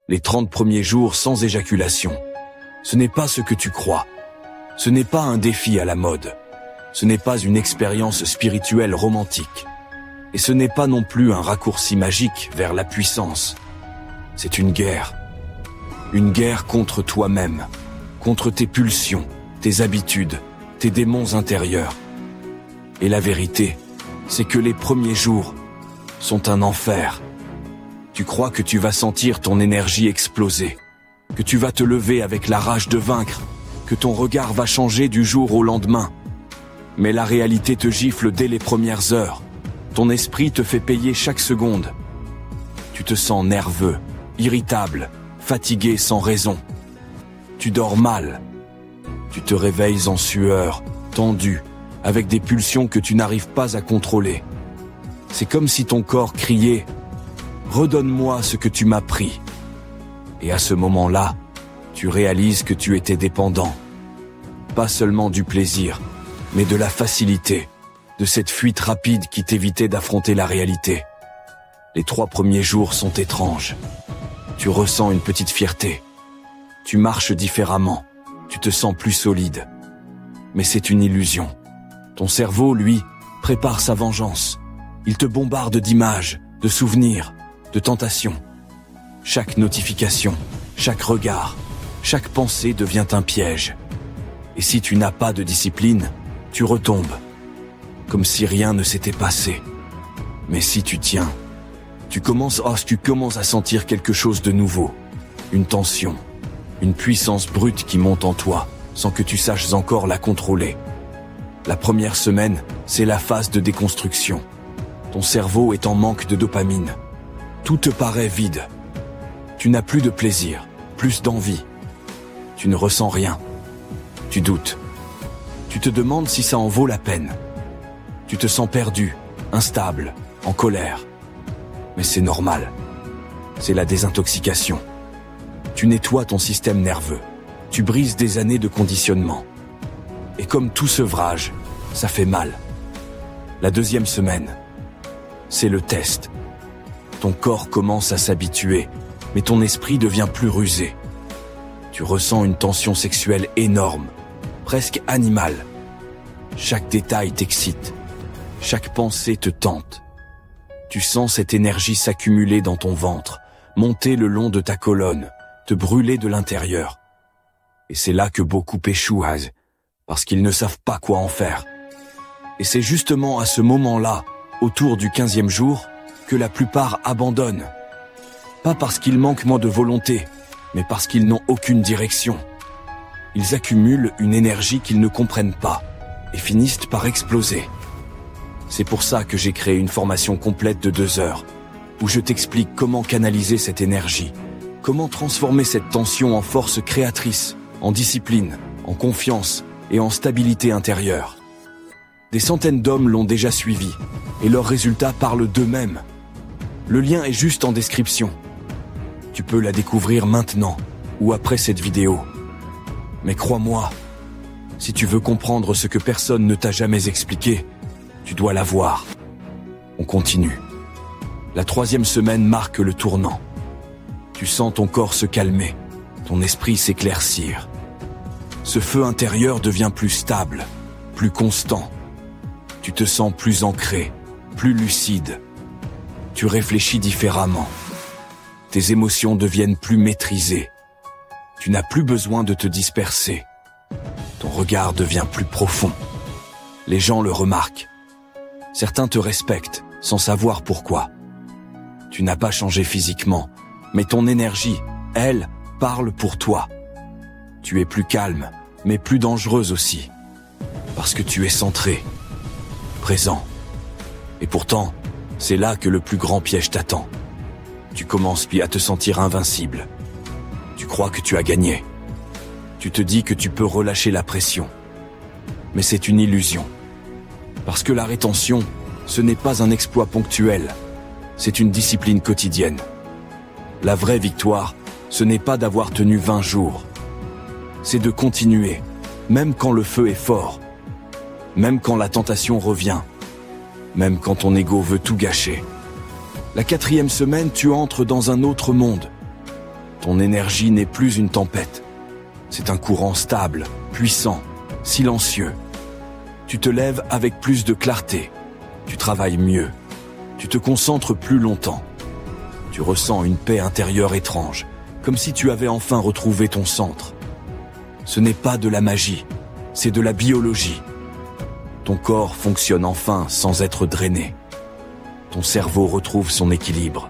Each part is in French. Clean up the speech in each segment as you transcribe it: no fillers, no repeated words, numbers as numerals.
Les 30 premiers jours sans éjaculation. Ce n'est pas ce que tu crois. Ce n'est pas un défi à la mode. Ce n'est pas une expérience spirituelle romantique. Et ce n'est pas non plus un raccourci magique vers la puissance. C'est une guerre. Une guerre contre toi-même, contre tes pulsions, tes habitudes, tes démons intérieurs. Et la vérité, c'est que les premiers jours sont un enfer. Tu crois que tu vas sentir ton énergie exploser, que tu vas te lever avec la rage de vaincre, que ton regard va changer du jour au lendemain. Mais la réalité te gifle dès les premières heures. Ton esprit te fait payer chaque seconde. Tu te sens nerveux, irritable, fatigué sans raison. Tu dors mal. Tu te réveilles en sueur, tendu, avec des pulsions que tu n'arrives pas à contrôler. C'est comme si ton corps criait « Redonne-moi ce que tu m'as pris ». Et à ce moment-là, tu réalises que tu étais dépendant. Pas seulement du plaisir, mais de la facilité, de cette fuite rapide qui t'évitait d'affronter la réalité. Les 3 premiers jours sont étranges. Tu ressens une petite fierté. Tu marches différemment. Tu te sens plus solide. Mais c'est une illusion. Ton cerveau, lui, prépare sa vengeance. Il te bombarde d'images, de souvenirs, de tentations. Chaque notification, chaque regard, chaque pensée devient un piège. Et si tu n'as pas de discipline, tu retombes. Comme si rien ne s'était passé. Mais si tu tiens, tu commences à sentir quelque chose de nouveau. Une tension, une puissance brute qui monte en toi, sans que tu saches encore la contrôler. La première semaine, c'est la phase de déconstruction. Ton cerveau est en manque de dopamine. Tout te paraît vide. Tu n'as plus de plaisir, plus d'envie. Tu ne ressens rien. Tu doutes. Tu te demandes si ça en vaut la peine. Tu te sens perdu, instable, en colère. Mais c'est normal. C'est la désintoxication. Tu nettoies ton système nerveux. Tu brises des années de conditionnement. Et comme tout sevrage, ça fait mal. La 2e semaine, c'est le test. Ton corps commence à s'habituer, mais ton esprit devient plus rusé. Tu ressens une tension sexuelle énorme, presque animale. Chaque détail t'excite. Chaque pensée te tente. Tu sens cette énergie s'accumuler dans ton ventre, monter le long de ta colonne, te brûler de l'intérieur. Et c'est là que beaucoup échouent, parce qu'ils ne savent pas quoi en faire. Et c'est justement à ce moment-là, autour du 15e jour, que la plupart abandonnent. Pas parce qu'ils manquent moins de volonté, mais parce qu'ils n'ont aucune direction. Ils accumulent une énergie qu'ils ne comprennent pas, et finissent par exploser. C'est pour ça que j'ai créé une formation complète de 2 heures, où je t'explique comment canaliser cette énergie, comment transformer cette tension en force créatrice, en discipline, en confiance et en stabilité intérieure. Des centaines d'hommes l'ont déjà suivi, et leurs résultats parlent d'eux-mêmes. Le lien est juste en description. Tu peux la découvrir maintenant, ou après cette vidéo. Mais crois-moi, si tu veux comprendre ce que personne ne t'a jamais expliqué, tu dois la voir. On continue. La 3e semaine marque le tournant. Tu sens ton corps se calmer, ton esprit s'éclaircir. Ce feu intérieur devient plus stable, plus constant. Tu te sens plus ancré, plus lucide. Tu réfléchis différemment. Tes émotions deviennent plus maîtrisées. Tu n'as plus besoin de te disperser. Ton regard devient plus profond. Les gens le remarquent. Certains te respectent, sans savoir pourquoi. Tu n'as pas changé physiquement, mais ton énergie, elle, parle pour toi. Tu es plus calme, mais plus dangereuse aussi. Parce que tu es centré, présent. Et pourtant, c'est là que le plus grand piège t'attend. Tu commences puis à te sentir invincible. Tu crois que tu as gagné. Tu te dis que tu peux relâcher la pression. Mais c'est une illusion. Parce que la rétention, ce n'est pas un exploit ponctuel. C'est une discipline quotidienne. La vraie victoire, ce n'est pas d'avoir tenu 20 jours. C'est de continuer, même quand le feu est fort. Même quand la tentation revient. Même quand ton ego veut tout gâcher. La 4e semaine, tu entres dans un autre monde. Ton énergie n'est plus une tempête. C'est un courant stable, puissant, silencieux. Tu te lèves avec plus de clarté. Tu travailles mieux. Tu te concentres plus longtemps. Tu ressens une paix intérieure étrange, comme si tu avais enfin retrouvé ton centre. Ce n'est pas de la magie, c'est de la biologie. Ton corps fonctionne enfin sans être drainé. Ton cerveau retrouve son équilibre.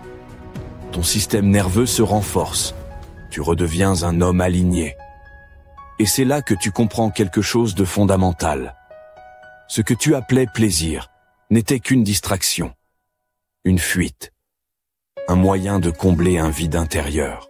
Ton système nerveux se renforce. Tu redeviens un homme aligné. Et c'est là que tu comprends quelque chose de fondamental. Ce que tu appelais plaisir n'était qu'une distraction, une fuite, un moyen de combler un vide intérieur.